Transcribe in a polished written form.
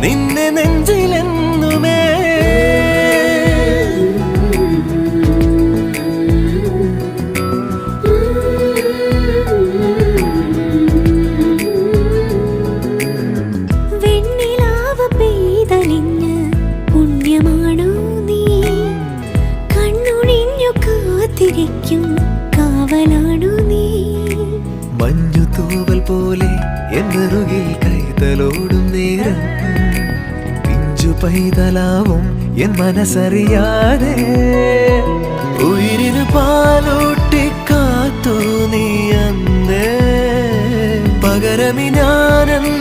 നിന്നെ നെഞ്ചിലെന്നുമേ. വെണ്ണിലാവ് പെയ്തലിഞ്ഞ് പുണ്യമാണോ നീ? കണ്ണുണിഞ്ഞു കാത്തിരിക്കും കാവലാണോ നീ? മഞ്ഞു തൂവൽ പോലെ എന്നറുകിൽ കൈതലോടും നേരം പിഞ്ചു പൈതലാവും എൻ മനസ്സറിയാതെ. ഉയിരിന് പാലൂട്ടി കാത്തു നീ അന്നേ, പകരമി ഞാനെന്ന്